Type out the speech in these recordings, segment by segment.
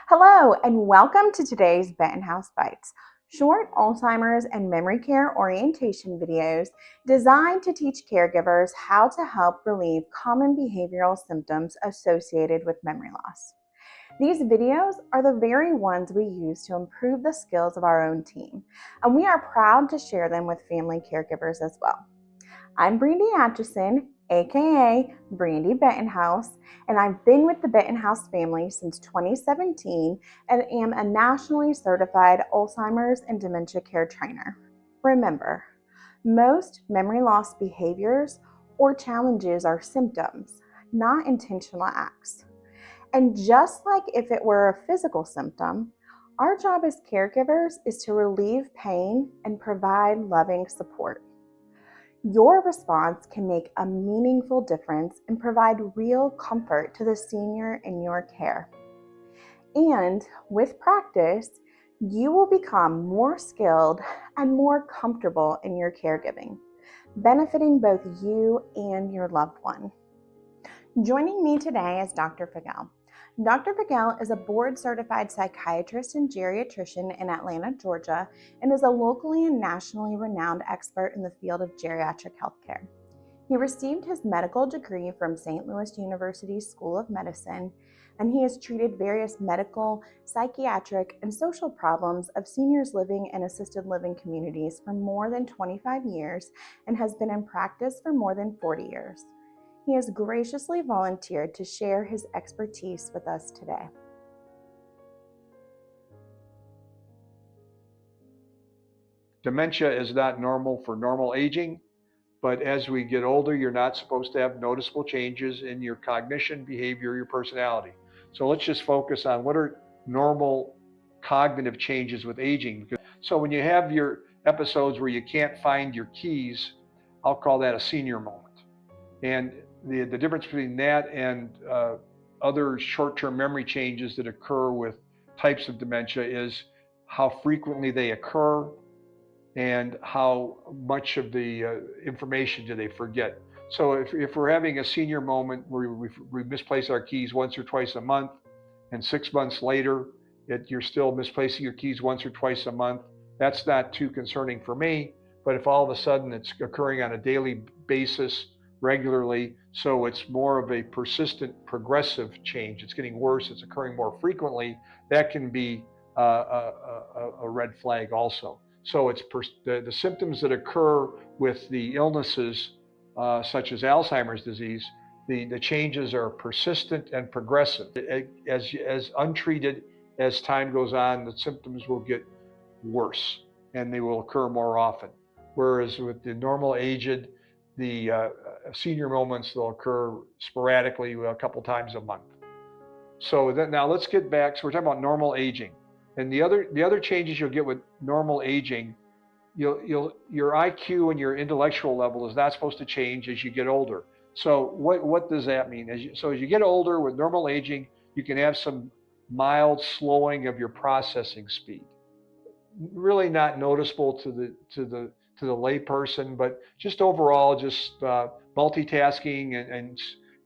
Hello, and welcome to today's Benton House Bites, short Alzheimer's and memory care orientation videos designed to teach caregivers how to help relieve common behavioral symptoms associated with memory loss. These videos are the very ones we use to improve the skills of our own team, and we are proud to share them with family caregivers as well. I'm Brandy Atchison, aka Brandy Bettenhouse, and I've been with the Bettenhouse family since 2017 and am a nationally certified Alzheimer's and dementia care trainer. Remember, most memory loss behaviors or challenges are symptoms, not intentional acts. And just like if it were a physical symptom, our job as caregivers is to relieve pain and provide loving support. Your response can make a meaningful difference and provide real comfort to the senior in your care. And with practice, you will become more skilled and more comfortable in your caregiving, benefiting both you and your loved one. Joining me today is Dr. Figiel. Dr. Figiel is a board-certified psychiatrist and geriatrician in Atlanta, Georgia, and is a locally and nationally renowned expert in the field of geriatric healthcare. He received his medical degree from St. Louis University School of Medicine, and he has treated various medical, psychiatric, and social problems of seniors living in assisted living communities for more than 25 years and has been in practice for more than 40 years. He has graciously volunteered to share his expertise with us today. Dementia is not normal for normal aging, but as we get older, you're not supposed to have noticeable changes in your cognition, behavior, your personality. So let's just focus on what are normal cognitive changes with aging. So when you have your episodes where you can't find your keys, I'll call that a senior moment. And the difference between that and other short-term memory changes that occur with types of dementia is how frequently they occur and how much of the information do they forget. So if we're having a senior moment where we misplace our keys once or twice a month, and 6 months later you're still misplacing your keys once or twice a month, that's not too concerning for me. But if all of a sudden it's occurring on a daily basis regularly, so it's more of a persistent progressive change, it's getting worse, it's occurring more frequently, that can be a red flag also. So it's the symptoms that occur with the illnesses such as Alzheimer's disease, the changes are persistent and progressive. As untreated, as time goes on, the symptoms will get worse and they will occur more often. Whereas with the normal aged, the senior moments, they'll occur sporadically a couple times a month. So now let's get back. So we're talking about normal aging. And the other changes you'll get with normal aging, your IQ and your intellectual level is not supposed to change as you get older. So what does that mean? As you get older with normal aging, you can have some mild slowing of your processing speed. Really not noticeable to the lay person, but just overall, just multitasking and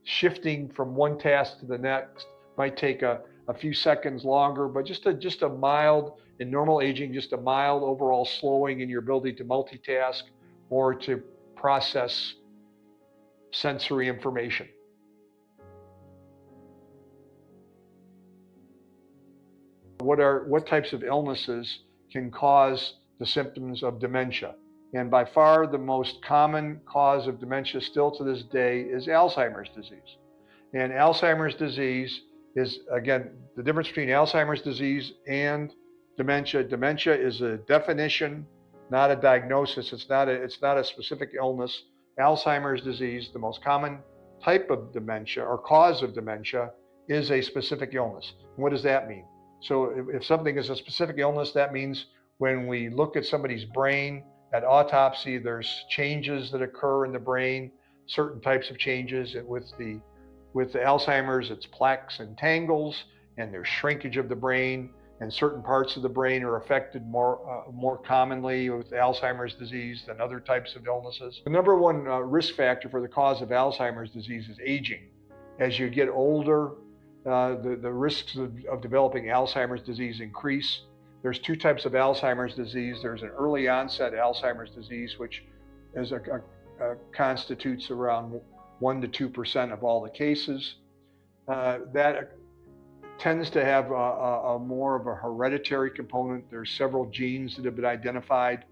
shifting from one task to the next might take a few seconds longer, but just a mild, in normal aging, just a mild overall slowing in your ability to multitask or to process sensory information. What types of illnesses can cause the symptoms of dementia? And by far the most common cause of dementia still to this day is Alzheimer's disease. And Alzheimer's disease is, again, the difference between Alzheimer's disease and dementia. Dementia is a definition, not a diagnosis. It's not a specific illness. Alzheimer's disease, the most common type of dementia or cause of dementia, is a specific illness. What does that mean? So if something is a specific illness, that means when we look at somebody's brain at autopsy, there's changes that occur in the brain, certain types of changes. With the Alzheimer's, it's plaques and tangles, and there's shrinkage of the brain, and certain parts of the brain are affected more commonly with Alzheimer's disease than other types of illnesses. The number one risk factor for the cause of Alzheimer's disease is aging. As you get older, the risks of developing Alzheimer's disease increase. There's two types of Alzheimer's disease. There's an early onset Alzheimer's disease, which is constitutes around 1 to 2% of all the cases. That tends to have a more of a hereditary component. There's several genes that have been identified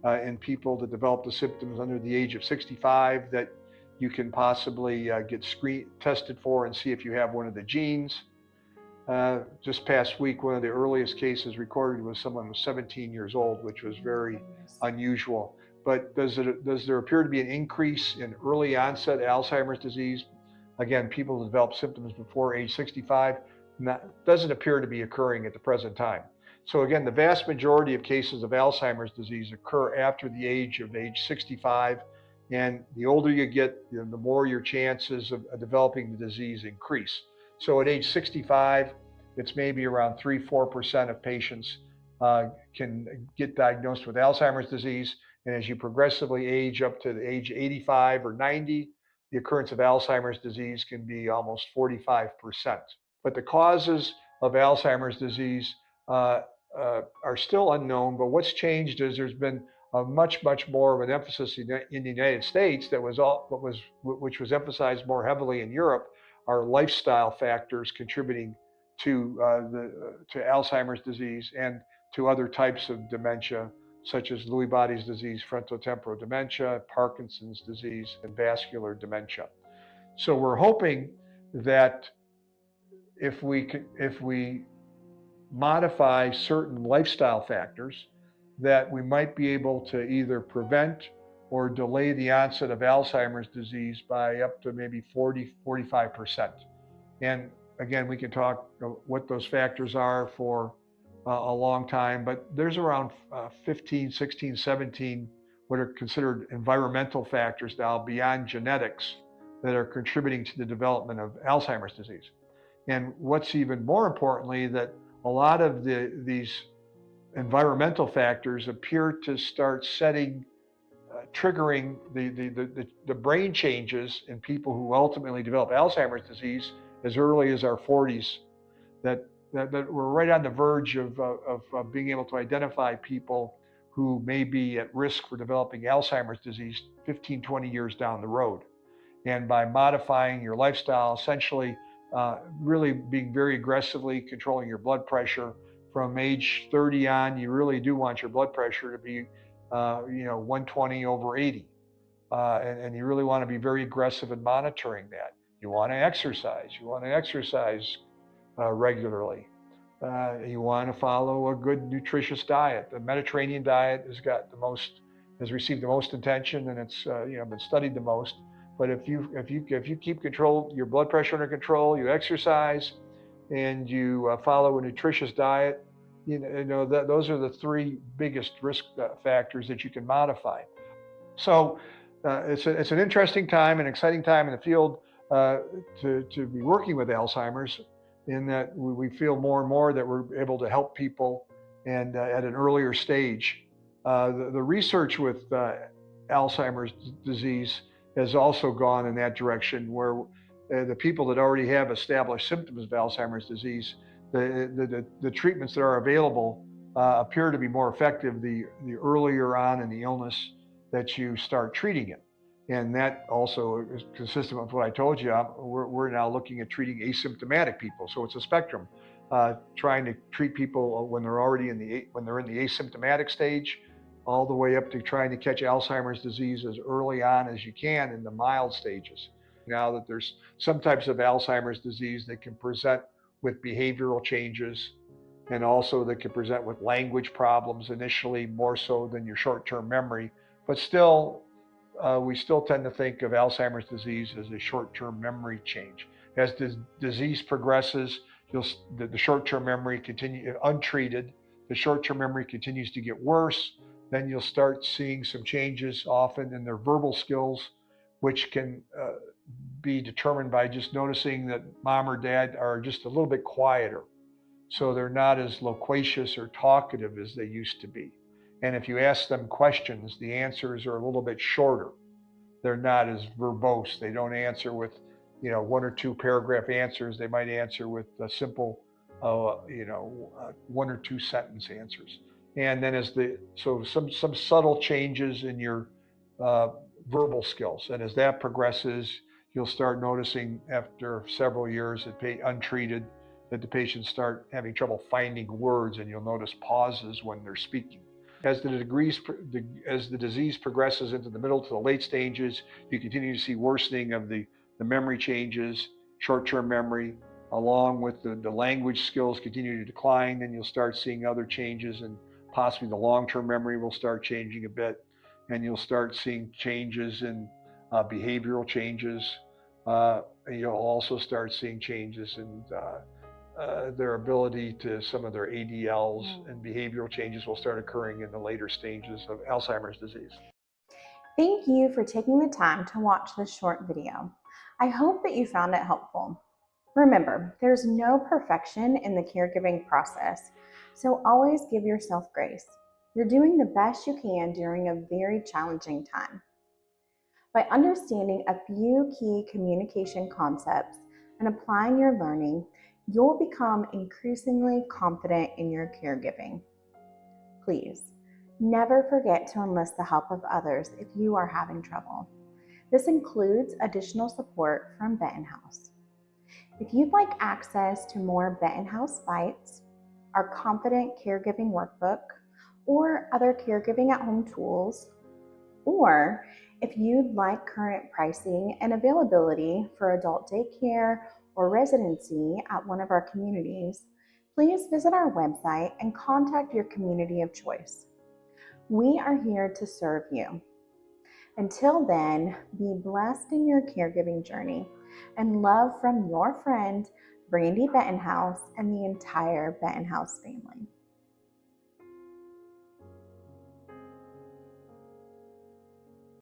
in people that develop the symptoms under the age of 65 that you can possibly get tested for and see if you have one of the genes. Just past week, one of the earliest cases recorded was someone who was 17 years old, which was very unusual. But does there appear to be an increase in early onset Alzheimer's disease? Again, people who develop symptoms before age 65, doesn't appear to be occurring at the present time. So again, the vast majority of cases of Alzheimer's disease occur after the age 65, and the older you get, the more your chances of developing the disease increase. So at age 65, it's maybe around 3-4% of patients can get diagnosed with Alzheimer's disease, and as you progressively age up to the age 85 or 90, the occurrence of Alzheimer's disease can be almost 45%. But the causes of Alzheimer's disease are still unknown, but what's changed is there's been a much more of an emphasis in the United States which was emphasized more heavily in Europe, are lifestyle factors contributing to Alzheimer's disease and to other types of dementia, such as Lewy body's disease, frontotemporal dementia, Parkinson's disease, and vascular dementia. So we're hoping that if we modify certain lifestyle factors, that we might be able to either prevent or delay the onset of Alzheimer's disease by up to maybe 40-45%. And again, we can talk what those factors are for a long time, but there's around 15, 16, 17 what are considered environmental factors now beyond genetics that are contributing to the development of Alzheimer's disease. And what's even more importantly, that a lot of these environmental factors appear to start triggering the brain changes in people who ultimately develop Alzheimer's disease as early as our 40s. That we're right on the verge of being able to identify people who may be at risk for developing Alzheimer's disease 15, 20 years down the road. And by modifying your lifestyle, essentially really being very aggressively controlling your blood pressure from age 30 on, you really do want your blood pressure to be 120/80. And you really want to be very aggressive in monitoring that. You want to exercise. You want to exercise regularly. You want to follow a good nutritious diet. The Mediterranean diet has received the most attention, and it's been studied the most. But if you keep your blood pressure under control, you exercise, and you follow a nutritious diet, those are the three biggest risk factors that you can modify. So it's an interesting time, an exciting time in the field to be working with Alzheimer's, in that we feel more and more that we're able to help people and at an earlier stage. The research with Alzheimer's disease has also gone in that direction, where the people that already have established symptoms of Alzheimer's disease, the treatments that are available appear to be more effective the earlier on in the illness that you start treating it. And that also is consistent with what I told you. We're now looking at treating asymptomatic people. So it's a spectrum, trying to treat people when they're in the asymptomatic stage, all the way up to trying to catch Alzheimer's disease as early on as you can in the mild stages. Now that there's some types of Alzheimer's disease that can present with behavioral changes, and also that can present with language problems initially, more so than your short-term memory. But still, we still tend to think of Alzheimer's disease as a short-term memory change. As the disease progresses, the short-term memory untreated, the short-term memory continues to get worse. Then you'll start seeing some changes often in their verbal skills, which can be determined by just noticing that mom or dad are just a little bit quieter. So they're not as loquacious or talkative as they used to be. And if you ask them questions, the answers are a little bit shorter. They're not as verbose. They don't answer with, one or two paragraph answers. They might answer with a simple, one or two sentence answers. And then some subtle changes in your uh, verbal skills. And as that progresses, you'll start noticing after several years untreated that the patients start having trouble finding words, and you'll notice pauses when they're speaking. As the disease progresses into the middle to the late stages, you continue to see worsening of the memory changes, short-term memory, along with the language skills continue to decline. Then you'll start seeing other changes, and possibly the long-term memory will start changing a bit, and you'll start seeing changes in behavioral changes. And you'll also start seeing changes in their ability to some of their ADLs, and behavioral changes will start occurring in the later stages of Alzheimer's disease. Thank you for taking the time to watch this short video. I hope that you found it helpful. Remember, there's no perfection in the caregiving process, so always give yourself grace. You're doing the best you can during a very challenging time. By understanding a few key communication concepts and applying your learning, you'll become increasingly confident in your caregiving. Please, never forget to enlist the help of others if you are having trouble. This includes additional support from Benton House. If you'd like access to more Benton House Bites, our Confident Caregiving Workbook, or other caregiving at home tools, or if you'd like current pricing and availability for adult daycare or residency at one of our communities, please visit our website and contact your community of choice. We are here to serve you. Until then, be blessed in your caregiving journey, and love from your friend, Brandy Benton House, and the entire Benton House family.